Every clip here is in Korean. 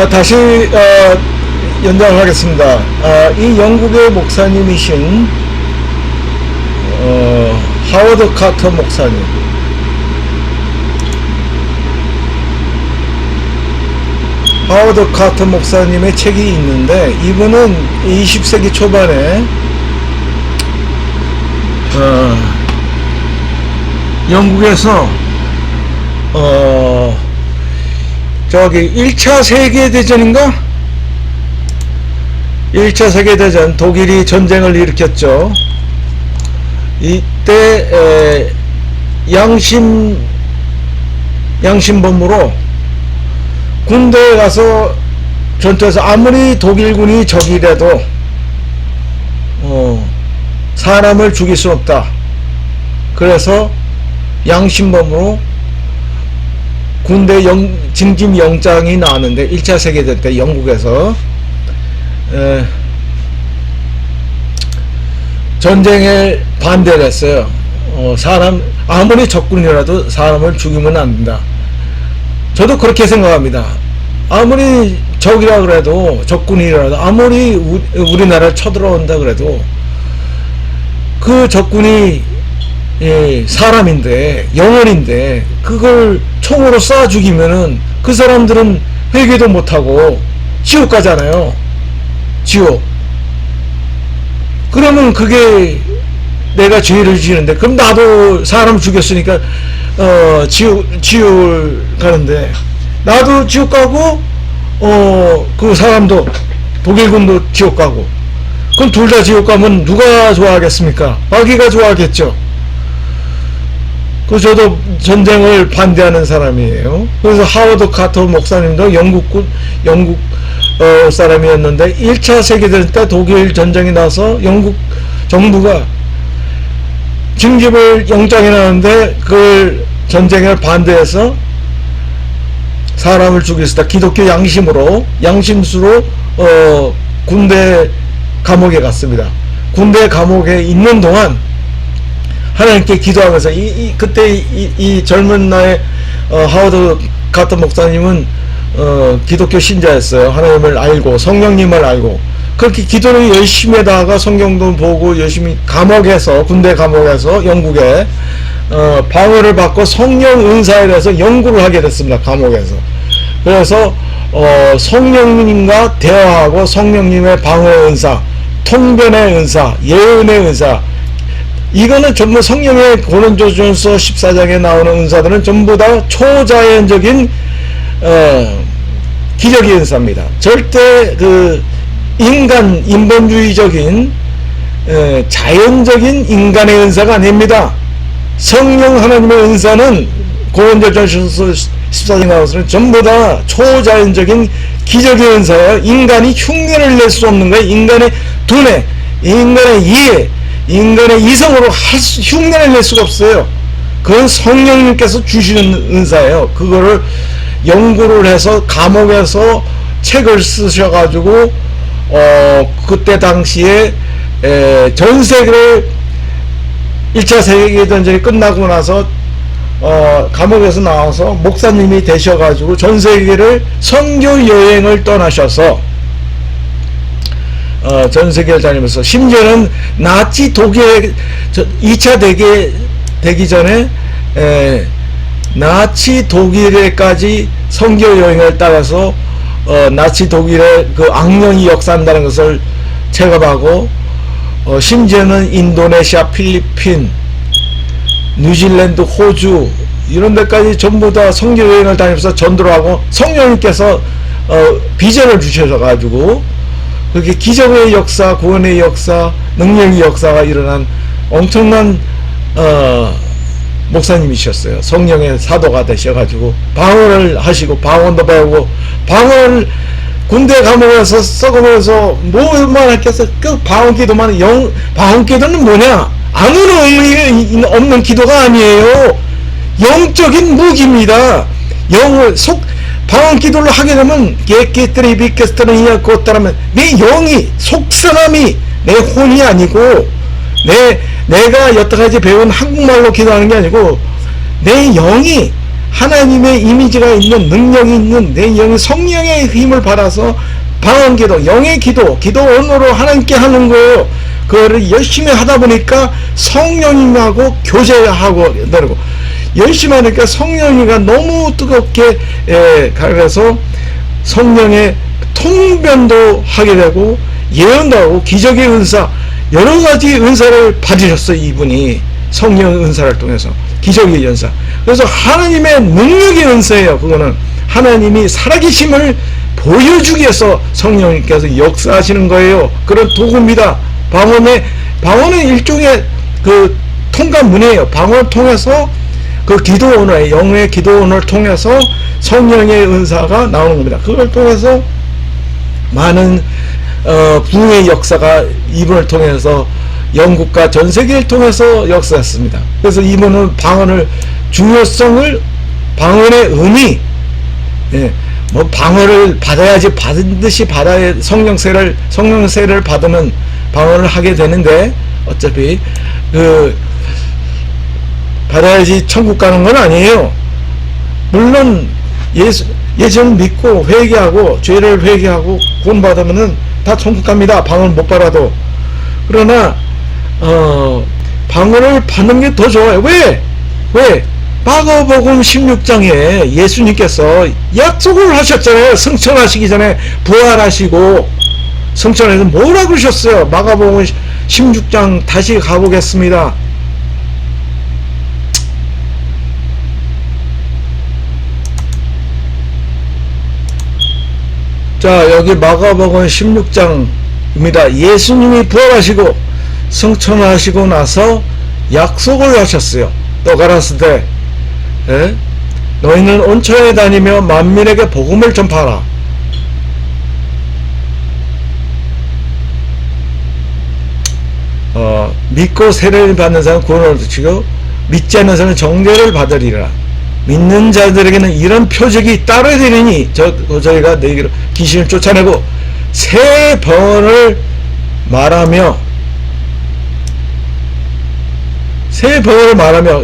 다시 연장을 하겠습니다. 이 영국의 목사님이신 하워드 카터 목사님, 하워드 카터 목사님의 책이 있는데, 이분은 20세기 초반에 영국에서 저기 1차 세계대전인가? 1차 세계대전, 독일이 전쟁을 일으켰죠. 이때 양심범으로 군대에 가서 전투해서, 아무리 독일군이 적이라도 사람을 죽일 수 없다. 그래서 양심범으로 군대 징집 영장이 나왔는데, 1차 세계대전 때 영국에서 전쟁에 반대를 했어요. 아무리 적군이라도 사람을 죽이면 안 된다. 저도 그렇게 생각합니다. 아무리 적이라 그래도, 적군이라도, 아무리 우리나라를 쳐들어온다 그래도 그 적군이 사람인데, 영혼인데, 그걸 총으로 쏴 죽이면은 그 사람들은 회개도 못하고 지옥 가잖아요. 지옥. 그러면 그게 내가 죄를 지는데, 그럼 나도 사람 죽였으니까 지옥을 가는데, 나도 지옥 가고 그 사람도, 독일군도 지옥 가고, 그럼 둘 다 지옥 가면 누가 좋아하겠습니까? 마귀가 좋아하겠죠. 그래서 저도 전쟁을 반대하는 사람이에요. 그래서 하워드 카터 목사님도 영국 사람이었는데, 1차 세계대전 때 독일 전쟁이 나서 영국 정부가 징집을 영장이 나는데, 그걸 전쟁을 반대해서 사람을 죽일 수 있다. 기독교 양심수로 군대 감옥에 갔습니다. 군대 감옥에 있는 동안 하나님께 기도하면서, 그때 이 젊은 나이 하워드 카터 목사님은 기독교 신자였어요. 하나님을 알고 성령님을 알고, 그렇게 기도를 열심히 하다가 성경도 보고 열심히 군대 감옥에서 영국에 방어를 받고 성령 은사에 대해서 연구를 하게 됐습니다. 감옥에서. 그래서 성령님과 대화하고, 성령님의 방어 은사, 통변의 은사, 예언의 은사, 이거는 전부 성령의 고린도전서 14장에 나오는 은사들은 전부 다 초자연적인 기적의 은사입니다. 절대 인본주의적인 자연적인 인간의 은사가 아닙니다. 성령 하나님의 은사는 고린도전서 14장에 나와서는 전부 다 초자연적인 기적의 은사예요. 인간이 흉내를 낼 수 없는 거예요. 인간의 두뇌, 인간의 이해, 인간의 이성으로 흉내를 낼 수가 없어요. 그건 성령님께서 주시는 은사예요. 그거를 연구를 해서 감옥에서 책을 쓰셔가지고 그때 당시에 전 세계를 1차 세계대전이 끝나고 나서 감옥에서 나와서 목사님이 되셔가지고 전 세계를 선교 여행을 떠나셔서 전 세계를 다니면서, 심지어는 나치 독일에 2차 되기 전에 나치 독일에까지 선교 여행을 따라서 나치 독일의 그 악령이 역사한다는 것을 체감하고, 심지어는 인도네시아, 필리핀, 뉴질랜드, 호주 이런 데까지 전부 다 선교 여행을 다니면서 전도를 하고, 성령님께서 비전을 주셔가지고 그렇게 기적의 역사, 구원의 역사, 능력의 역사가 일어난 엄청난 목사님이셨어요. 성령의 사도가 되셔가지고 방언을 하시고, 방언도 배우고, 방언을 군대 감옥에서 썩으면서 뭐만 했겠어. 그 방언기도만, 방언기도는 뭐냐? 아무런 의미 없는 기도가 아니에요. 영적인 무기입니다. 방언기도를 하게 되면 게끼들이 비케스터는 곧따라면 내 영이, 속사람이, 내 혼이 아니고, 내가 여태까지 배운 한국말로 기도하는 게 아니고 내 영이 하나님의 이미지가 있는, 능력이 있는 내 영의 성령의 힘을 받아서 방언기도, 영의 기도, 기도 언어로 하나님께 하는 거예요. 그거를 열심히 하다 보니까 성령님하고 교제하고 내고 열심히 하니까 성령이가 너무 뜨겁게 가려서 성령의 통변도 하게 되고 예언도 하고 기적의 은사, 여러 가지 은사를 받으셨어요. 이분이 성령 은사를 통해서 기적의 은사. 그래서 하나님의 능력의 은사예요. 그거는 하나님이 살아계심을 보여주기 위해서 성령님께서 역사하시는 거예요. 그런 도구입니다. 방언은 일종의 그 통관문이에요. 방언을 통해서 그 기도 언어의 영의 기도 언어를 통해서 성령의 은사가 나오는 겁니다. 그걸 통해서 많은 부흥의 역사가 이분을 통해서 영국과 전 세계를 통해서 역사했습니다. 그래서 이분은 방언을 중요성을, 방언의 의미, 뭐 방언을 받아야지 반드시 받아야 성령 세례를 받으면 방언을 하게 되는데 어차피 그 받아야지 천국 가는 건 아니에요. 물론 예수 믿고 회개하고 죄를 회개하고 구원받으면은 다 천국 갑니다. 방언 못 받아도. 그러나 방언을 받는 게 더 좋아요. 왜? 마가복음 16장에 예수님께서 약속을 하셨잖아요. 승천하시기 전에 부활하시고 승천해서 뭐라 그러셨어요? 마가복음 16장 다시 가보겠습니다. 자, 여기 마가복음 16장입니다. 예수님이 부활하시고 승천하시고 나서 약속을 하셨어요. 또 가라사대 너희는 온천에 다니며 만민에게 복음을 전파하라. 믿고 세례를 받는 사람은 구원을 얻으시고 믿지 않는 사람은 정죄를 받으리라. 믿는 자들에게는 이런 표적이 따르게 되리니 저희가 너희로 귀신을 쫓아내고 새 번을 말하며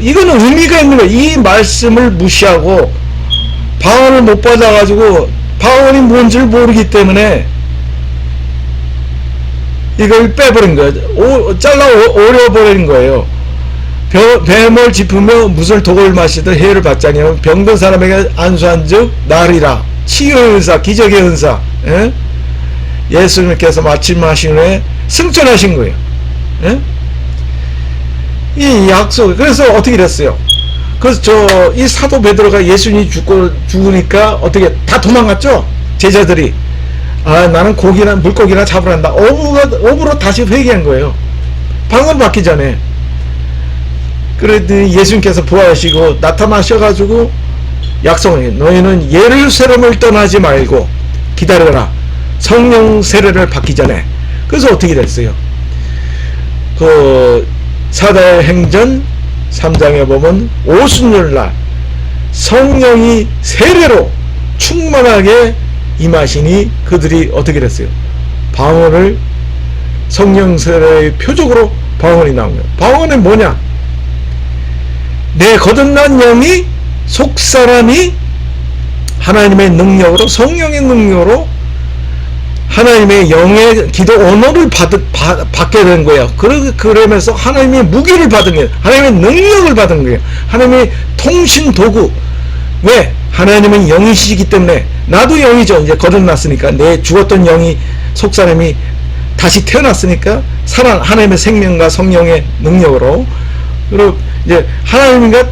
이거는 의미가 있는 거예요. 이 말씀을 무시하고 방언을 못 받아가지고 방언이 뭔지를 모르기 때문에 이걸 빼버린 거예요. 잘라 오려버린 거예요. 뱀을 짚으며 무슨 독을 마시듯 해를 받자니 병든 사람에게 안수한 즉 나으리라. 치유의 은사, 기적의 은사. 예수님께서 마침 하신 후에 승천하신 거예요. 이 약속. 그래서 어떻게 됐어요? 그래서 이 사도 베드로가 예수님이 죽으니까 어떻게 다 도망갔죠? 제자들이. 나는 물고기나 잡으러 간다. 오브로 다시 회개한 거예요. 방언 받기 전에. 그랬더니 예수님께서 부활하시고 나타나셔가지고 약속을 해요. 너희는 예루살렘을 떠나지 말고 기다려라. 성령 세례를 받기 전에. 그래서 어떻게 됐어요? 사도행전 3장에 보면 오순절날 성령이 세례로 충만하게 임하시니 그들이 어떻게 됐어요? 방언을 성령 세례의 표적으로 방언이 나온 거예요. 방언은 뭐냐? 내 거듭난 영이 속사람이 하나님의 능력으로, 성령의 능력으로 하나님의 영의 기도 언어를 받게 된 거예요. 그러면서 하나님의 무기를 받은 거예요. 하나님의 능력을 받은 거예요. 하나님의 통신 도구. 왜? 하나님은 영이시기 때문에. 나도 영이죠. 이제 거듭났으니까. 내 죽었던 영이, 속사람이 다시 태어났으니까 하나님의 생명과 성령의 능력으로. 그리고 이제 하나님과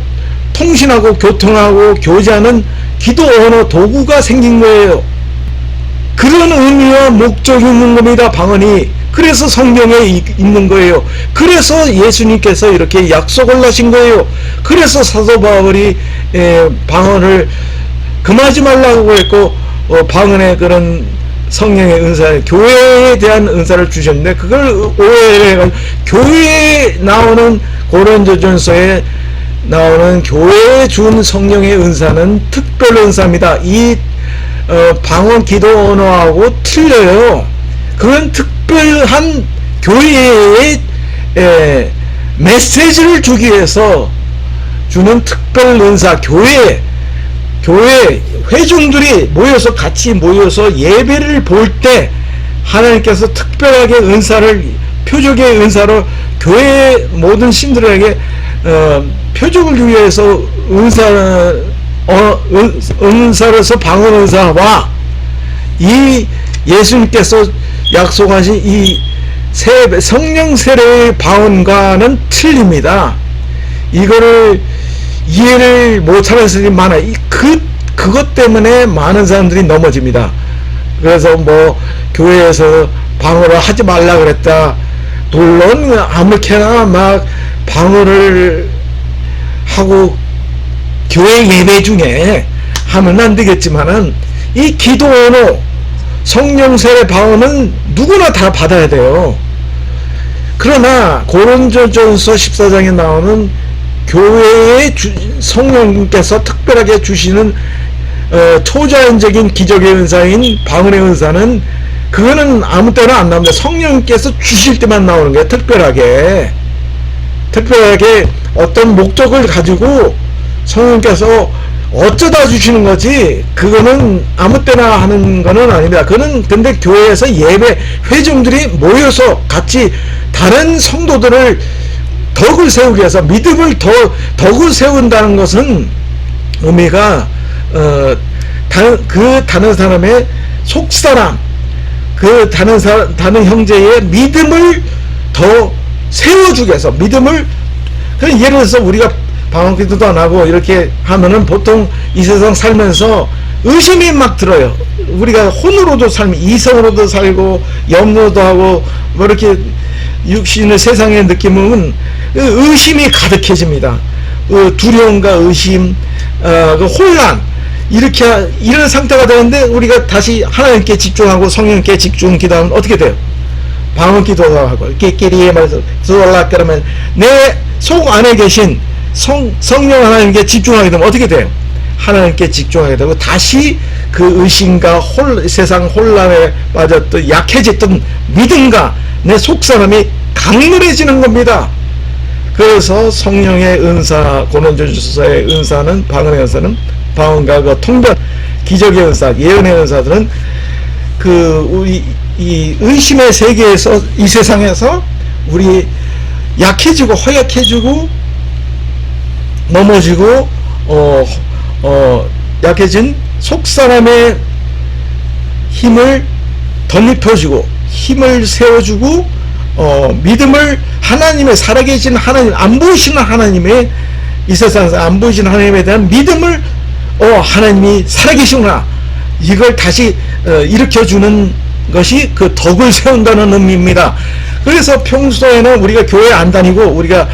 통신하고 교통하고 교제하는 기도 언어 도구가 생긴 거예요. 그런 의미와 목적이 있는 겁니다. 방언이. 그래서 성경에 있는 거예요. 그래서 예수님께서 이렇게 약속을 하신 거예요. 그래서 사도 바울이 방언을 금하지 말라고 했고 방언의 그런 성령의 은사, 교회에 대한 은사를 주셨는데 그걸 오해해가지고 교회에 나오는 고린도전서에 나오는 교회에 준 성령의 은사는 특별 은사입니다. 이 방언 기도 언어하고 틀려요. 그건 특별한 교회에 메시지를 주기 위해서 주는 특별 은사, 교회에 교회 회중들이 모여서 같이 모여서 예배를 볼 때 하나님께서 특별하게 은사를, 표적의 은사로 교회 모든 신들에게 표적을 위해서 은사로서 방언 은사와 이 예수님께서 약속하신 이 성령 세례의 방언과는 틀립니다. 이거를 이해를 못하는 사람이 많아요. 그것 때문에 많은 사람들이 넘어집니다. 그래서 뭐 교회에서 방언을 하지 말라 그랬다. 물론 아무렇게나 막 방언을 하고 교회 예배 중에 하면 안 되겠지만은 이 기도 언어, 성령 세례 방언은 누구나 다 받아야 돼요. 그러나 고린도전서 14장에 나오는 교회의 성령님께서 특별하게 주시는 초자연적인 기적의 은사인 방언의 은사는 그거는 아무 때나 안 나옵니다. 성령님께서 주실 때만 나오는 거예요. 특별하게 어떤 목적을 가지고 성령님께서 어쩌다 주시는 거지, 그거는 아무 때나 하는 거는 아닙니다. 그거는 근데 교회에서 예배 회중들이 모여서 같이 다른 성도들을 덕을 세우기 위해서 믿음을 덕을 세운다는 것은 의미가 그 다른 사람의 속사람, 그 다른 형제의 믿음을 더 세워주기 위해서, 믿음을, 예를 들어서 우리가 방언기도도 안 하고 이렇게 하면은 보통 이 세상 살면서 의심이 막 들어요. 우리가 혼으로도 살면 이성으로도 살고 염려도 하고 뭐 이렇게 육신의 세상의 느낌은 의심이 가득해집니다. 두려움과 의심, 혼란, 이런 상태가 되는데 우리가 다시 하나님께 집중하고 성령께 집중 기도하면 어떻게 돼요? 방언 기도하고 끼리에 말해서 쏠라 그러면 내 속 안에 계신 성령 하나님께 집중하게 되면 어떻게 돼요? 하나님께 집중하게 되고 다시 그 의심과 세상 혼란에 빠졌던 약해졌던 믿음과 내 속사람이 강렬해지는 겁니다. 그래서 성령의 은사, 고린도전서의 은사는, 방언의 은사는, 방언과 그 통변, 기적의 은사, 예언의 은사들은 우리 이 의심의 세계에서, 이 세상에서 우리 약해지고 허약해지고 넘어지고 약해진 속사람의 힘을 덧입혀주고 힘을 세워주고 믿음을 하나님의 살아계신 하나님, 안 보이시는 하나님의, 이 세상에서 안 보이시는 하나님에 대한 믿음을 하나님이 살아계시구나, 이걸 다시 일으켜주는 것이 그 덕을 세운다는 의미입니다. 그래서 평소에는 우리가 교회 안 다니고 우리가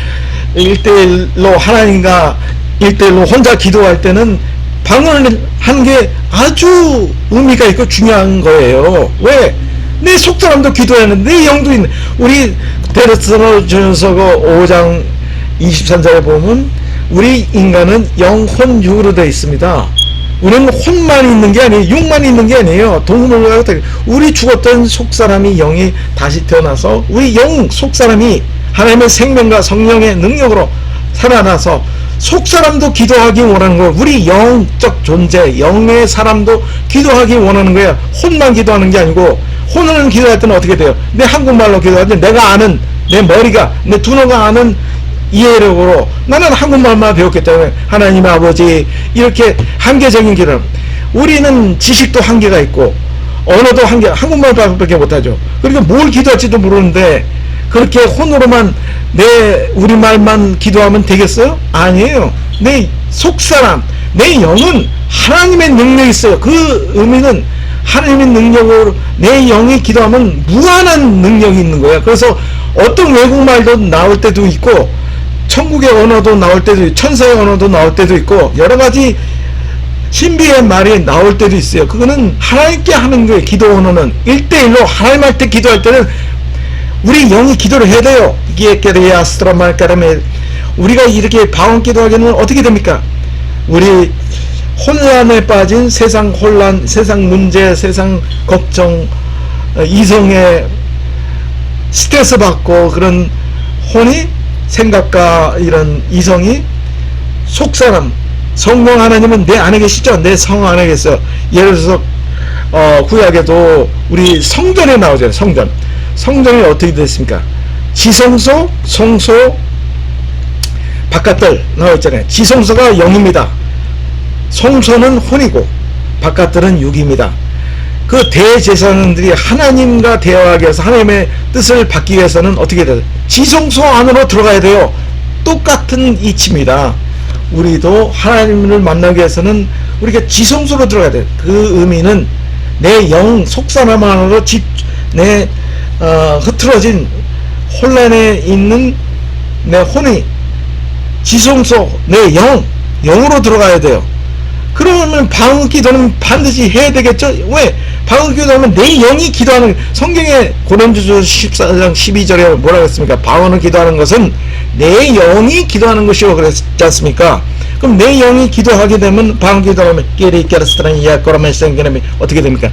1대1로 하나님과 1대1로 혼자 기도할 때는 방언을 하는 게 아주 의미가 있고 중요한 거예요. 왜? 내 속사람도 기도하는데 내 영도 있는, 우리 데살로니가전서 5장 23절에 보면 우리 인간은 영혼 육으로 되어 있습니다. 우리는 혼만 있는 게 아니에요. 육만 있는 게 아니에요. 동물과 같은, 우리 죽었던 속사람이 영이 다시 태어나서 우리 영 속사람이 하나님의 생명과 성령의 능력으로 살아나서 속사람도 기도하기 원하는 거예요. 우리 영적 존재, 영의 사람도 기도하기 원하는 거예요. 혼만 기도하는 게 아니고, 혼은 기도할 때는 어떻게 돼요? 내 한국말로 기도할 때 내가 아는, 내 머리가, 내 두뇌가 아는 이해력으로, 나는 한국말만 배웠기 때문에 하나님의 아버지, 이렇게 한계적인 기도. 우리는 지식도 한계가 있고 언어도 한국말밖에 못하죠. 그러니까 뭘 기도할지도 모르는데 그렇게 혼으로만 내 우리말만 기도하면 되겠어요? 아니에요. 내 속사람, 내 영은 하나님의 능력이 있어요. 그 의미는 하나님의 능력으로 내 영이 기도하면 무한한 능력이 있는 거예요. 그래서 어떤 외국말도 나올 때도 있고, 천국의 언어도 나올 때도 있고, 천사의 언어도 나올 때도 있고, 여러가지 신비의 말이 나올 때도 있어요. 그거는 하나님께 하는 거예요. 기도 언어는 1대1로 하나님할 때 기도할 때는 우리 영이 기도를 해야 돼요. 우리가 이렇게 방언 기도하기는 어떻게 됩니까? 우리 혼란에 빠진 세상 혼란, 세상 문제, 세상 걱정, 이성에 스트레스 받고 그런 혼이, 생각과 이런 이성이 속사람, 성령 하나님은 내 안에 계시죠? 내 성 안에 계셔. 예를 들어서 구약에도 우리 성전에 나오잖아요. 성전이 어떻게 됐습니까? 지성소, 성소, 바깥들 나와 있잖아요. 지성소가 영입니다. 성소는 혼이고 바깥들은 육입니다. 그 대제사장들이 하나님과 대화하기 위해서 하나님의 뜻을 받기 위해서는 어떻게 돼요? 지성소 안으로 들어가야 돼요. 똑같은 이치입니다. 우리도 하나님을 만나기 위해서는 우리가 지성소로 들어가야 돼요. 그 의미는 내 영 속사람 안으로 내 흐트러진 혼란에 있는 내 혼이 지성소 내 영으로 들어가야 돼요. 그러면 방언 기도는 반드시 해야 되겠죠? 왜? 방언 기도하면 내 영이 기도하는, 성경에 고린도전서 14장 12절에 뭐라고 했습니까? 방언을 기도하는 것은 내 영이 기도하는 것이라고 그랬지 않습니까? 그럼 내 영이 기도하게 되면 방언 기도하면 깨리깨라스트라니 야꼬라면 생기면 어떻게 됩니까?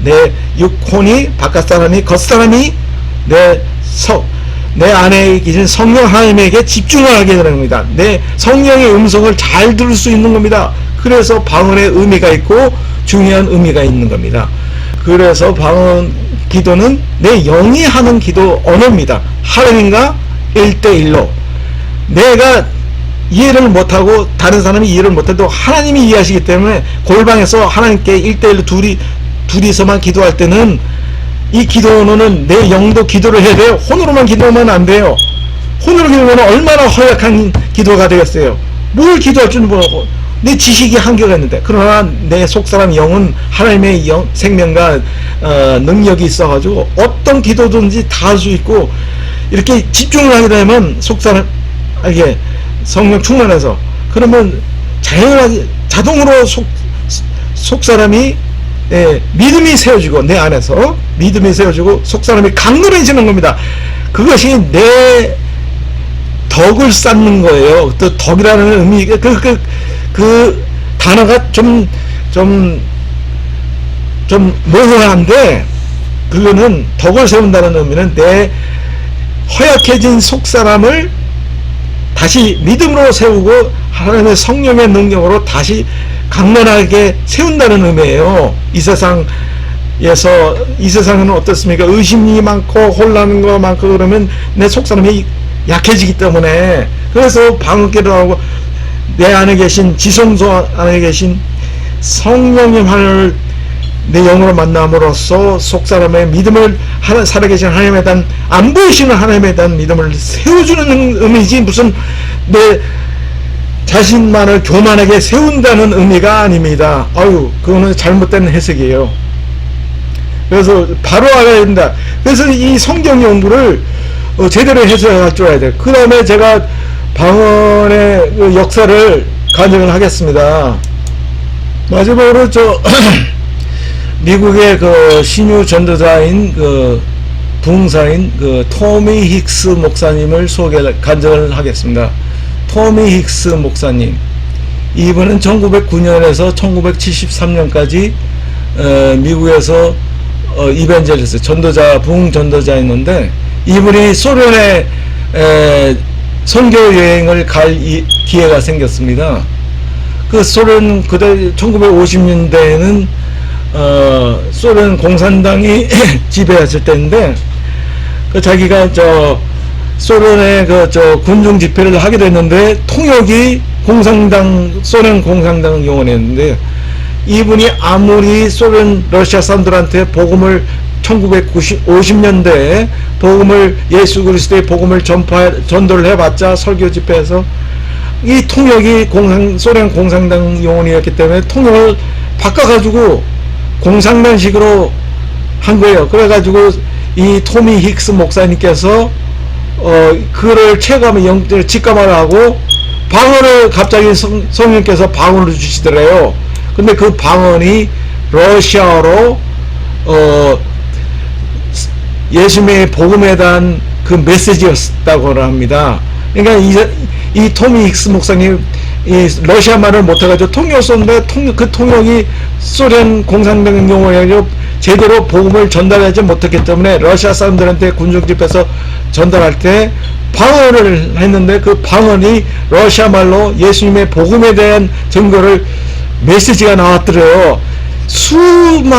내 육혼이 바깥 사람이 겉사람이 내 안에 계신 성령 하나님에게 집중을 하게 되는 겁니다. 내 성령의 음성을 잘 들을 수 있는 겁니다. 그래서 방언의 의미가 있고 중요한 의미가 있는 겁니다. 그래서 방언 기도는 내 영이 하는 기도 언어입니다. 하나님과 1대1로 내가 이해를 못하고 다른 사람이 이해를 못해도 하나님이 이해하시기 때문에 골방에서 하나님께 1대1로 둘이서만 기도할 때는 이 기도 언어는 내 영도 기도를 해야 돼요. 혼으로만 기도하면 안 돼요. 혼으로 기도하면 얼마나 허약한 기도가 되겠어요. 뭘 기도할 줄 모르고 내 지식이 한계가 있는데, 그러나 내 속사람 영은 하나님의 생명과 능력이 있어가지고 어떤 기도든지 다 할 수 있고, 이렇게 집중을 하게 되면 속사람 이게 성령 충만해서 그러면 자동으로 속사람이 믿음이 세워지고, 내 안에서 믿음이 세워지고 속사람이 강건해지는 겁니다. 그것이 내 덕을 쌓는 거예요. 또 덕이라는 의미, 그 단어가 좀 모호한데, 그거는 덕을 세운다는 의미는 내 허약해진 속사람을 다시 믿음으로 세우고 하나님의 성령의 능력으로 다시 강건하게 세운다는 의미예요. 이 세상은 어떻습니까? 의심이 많고 혼란이 많고 그러면 내 속사람이 약해지기 때문에, 그래서 방언기도 하고 내 안에 계신 지성소 안에 계신 성령님 하나님을 내 영으로 만남으로써 속사람의 믿음을 살아계신 하나님에 대한, 안 보이시는 하나님에 대한 믿음을 세워주는 의미지, 무슨 내 자신만을 교만하게 세운다는 의미가 아닙니다. 그거는 잘못된 해석이에요. 그래서 바로 알아야 된다. 그래서 이 성경 연구를 제대로 해석할 줄 알아야 돼요. 그 다음에 제가 방언의 역사를 간증을 하겠습니다. 마지막으로 미국의 신유 전도자인 부흥사인 토미 힉스 목사님을 간증을 하겠습니다. 토미 힉스 목사님, 이분은 1909년에서 1973년까지 미국에서 이벤젤리스트 전도자, 부흥 전도자였는데, 이분이 소련에 선교 여행을 갈 기회가 생겼습니다. 그 소련 그때 1950년대에는 소련 공산당이 지배했을 때인데, 자기가 소련의 군중 집회를 하게 됐는데, 통역이 소련 공산당 요원이었는데, 이분이 아무리 러시아 사람들한테 복음을 1950년대에 예수 그리스도의 복음을 전도를 해봤자, 설교 집회에서 이 통역이 소련 공산당 요원이었기 때문에 통역을 바꿔가지고 공산당식으로 한 거예요. 그래가지고 이 토미 힉스 목사님께서 그를 직감을 하고 방언을 갑자기 성령께서 방언을 주시더래요. 근데 그 방언이 러시아어로 예수님의 복음에 대한 그 메시지였다고 합니다. 그러니까 이 토미 힉스 목사님 러시아 말을 못해가지고 통역 썼는데, 그 통역이 소련 공산당 용어로 제대로 복음을 전달하지 못했기 때문에 러시아 사람들한테 군중 집회에서 전달할 때 방언을 했는데 그 방언이 러시아 말로 예수님의 복음에 대한 증거를 메시지가 나왔더래요. 수많은